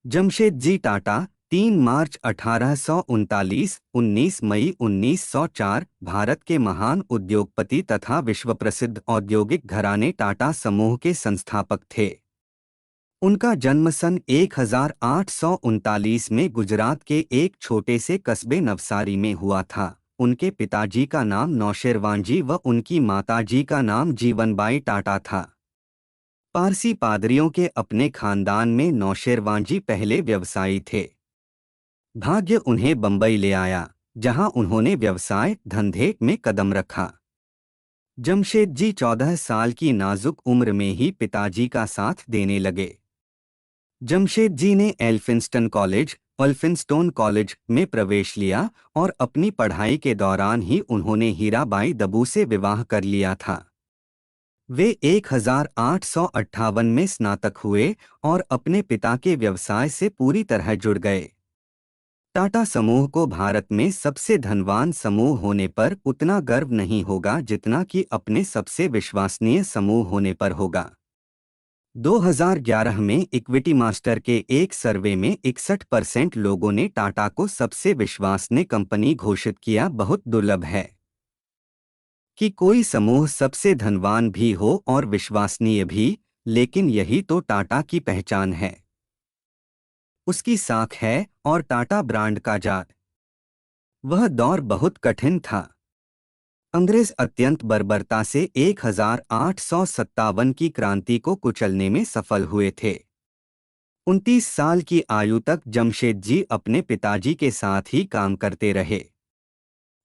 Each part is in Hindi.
जमशेदजी टाटा 3 मार्च 1839 19 मई 1904 भारत के महान उद्योगपति तथा विश्व प्रसिद्ध औद्योगिक घराने टाटा समूह के संस्थापक थे। उनका जन्म सन 1839 में गुजरात के एक छोटे से कस्बे नवसारी में हुआ था। उनके पिताजी का नाम नौशेरवानजी व उनकी माताजी का नाम जीवनबाई टाटा था। पारसी पादरियों के अपने खानदान में नौशेरवानजी पहले व्यवसायी थे। भाग्य उन्हें बंबई ले आया, जहां उन्होंने व्यवसाय धंधे में कदम रखा। जमशेदजी 14 साल की नाजुक उम्र में ही पिताजी का साथ देने लगे। जमशेदजी ने एल्फिंस्टोन कॉलेज में प्रवेश लिया और अपनी पढ़ाई के दौरान ही उन्होंने हीराबाई दबू से विवाह कर लिया था। वे 1858 में स्नातक हुए और अपने पिता के व्यवसाय से पूरी तरह जुड़ गए। टाटा समूह को भारत में सबसे धनवान समूह होने पर उतना गर्व नहीं होगा जितना कि अपने सबसे विश्वसनीय समूह होने पर होगा। 2011 में इक्विटी मास्टर के एक सर्वे में 61% लोगों ने टाटा को सबसे विश्वसनीय कंपनी घोषित किया। बहुत दुर्लभ है कि कोई समूह सबसे धनवान भी हो और विश्वसनीय भी, लेकिन यही तो टाटा की पहचान है, उसकी साख है और टाटा ब्रांड का जात। वह दौर बहुत कठिन था। अंग्रेज अत्यंत बर्बरता से 1857 की क्रांति को कुचलने में सफल हुए थे। 29 साल की आयु तक जमशेदजी अपने पिताजी के साथ ही काम करते रहे।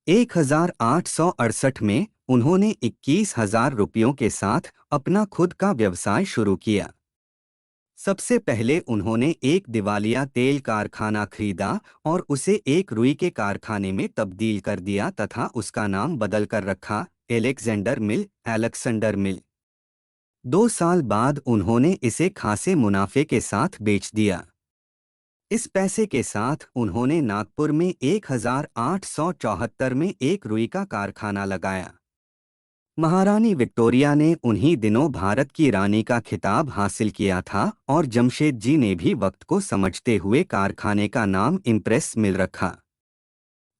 1868 में उन्होंने 21,000 रुपयों के साथ अपना खुद का व्यवसाय शुरू किया। सबसे पहले उन्होंने एक दिवालिया तेल कारखाना खरीदा और उसे एक रुई के कारखाने में तब्दील कर दिया तथा उसका नाम बदलकर रखा अलेक्जेंडर मिल। 2 साल बाद उन्होंने इसे खासे मुनाफे के साथ बेच दिया। इस पैसे के साथ उन्होंने नागपुर में 1874 में एक रुई का कारखाना लगाया। महारानी विक्टोरिया ने उन्हीं दिनों भारत की रानी का खिताब हासिल किया था और जमशेदजी ने भी वक्त को समझते हुए कारखाने का नाम इम्प्रेस मिल रखा।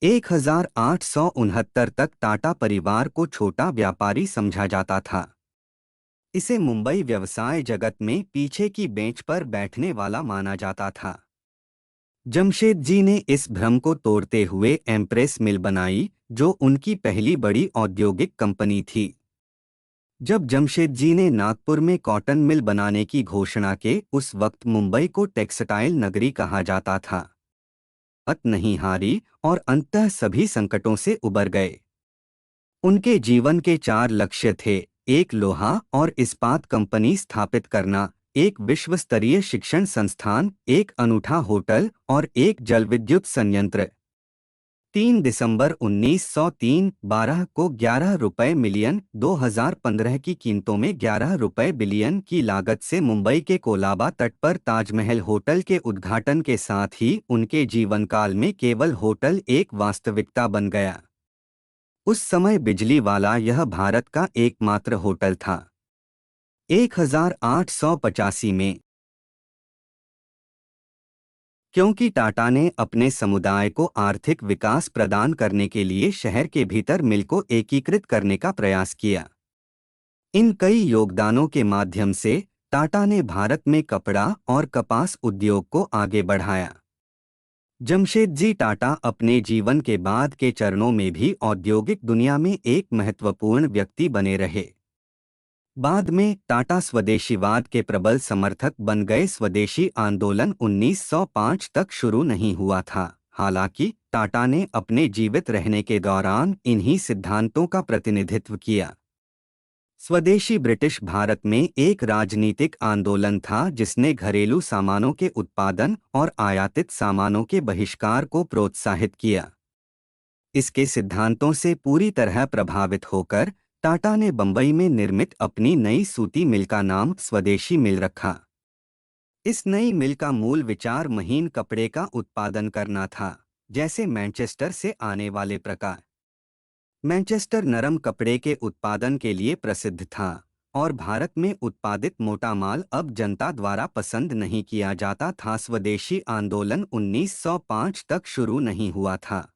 1869 तक टाटा परिवार को छोटा व्यापारी समझा जाता था। इसे मुंबई व्यवसाय जगत में पीछे की बेंच पर बैठने वाला माना जाता था। जमशेदजी ने इस भ्रम को तोड़ते हुए एम्प्रेस मिल बनाई, जो उनकी पहली बड़ी औद्योगिक कंपनी थी। जब जमशेदजी ने नागपुर में कॉटन मिल बनाने की घोषणा के उस वक्त मुंबई को टेक्सटाइल नगरी कहा जाता था। नहीं हारी और अंततः सभी संकटों से उबर गए। उनके जीवन के 4 लक्ष्य थे: एक लोहा और इस्पात कंपनी स्थापित करना, एक विश्व स्तरीय शिक्षण संस्थान, एक अनूठा होटल और एक जलविद्युत संयंत्र। 3 दिसंबर 1903 12 को 11 रुपये मिलियन 2015 की कीमतों में 11 रुपये बिलियन की लागत से मुंबई के कोलाबा तट पर ताजमहल होटल के उद्घाटन के साथ ही उनके जीवनकाल में केवल होटल एक वास्तविकता बन गया। उस समय बिजली वाला यह भारत का एकमात्र होटल था। 1885 में क्योंकि टाटा ने अपने समुदाय को आर्थिक विकास प्रदान करने के लिए शहर के भीतर मिल को एकीकृत करने का प्रयास किया। इन कई योगदानों के माध्यम से टाटा ने भारत में कपड़ा और कपास उद्योग को आगे बढ़ाया। जमशेदजी टाटा अपने जीवन के बाद के चरणों में भी औद्योगिक दुनिया में एक महत्वपूर्ण व्यक्ति बने रहे। बाद में टाटा स्वदेशीवाद के प्रबल समर्थक बन गए। स्वदेशी आंदोलन 1905 तक शुरू नहीं हुआ था, हालांकि टाटा ने अपने जीवित रहने के दौरान इन्हीं सिद्धांतों का प्रतिनिधित्व किया। स्वदेशी ब्रिटिश भारत में एक राजनीतिक आंदोलन था जिसने घरेलू सामानों के उत्पादन और आयातित सामानों के बहिष्कार को प्रोत्साहित किया। इसके सिद्धांतों से पूरी तरह प्रभावित होकर टाटा ने बंबई में निर्मित अपनी नई सूती मिल का नाम स्वदेशी मिल रखा। इस नई मिल का मूल विचार महीन कपड़े का उत्पादन करना था, जैसे मैनचेस्टर से आने वाले प्रकार। मैनचेस्टर नरम कपड़े के उत्पादन के लिए प्रसिद्ध था और भारत में उत्पादित मोटा माल अब जनता द्वारा पसंद नहीं किया जाता था। स्वदेशी आंदोलन 1905 तक शुरू नहीं हुआ था।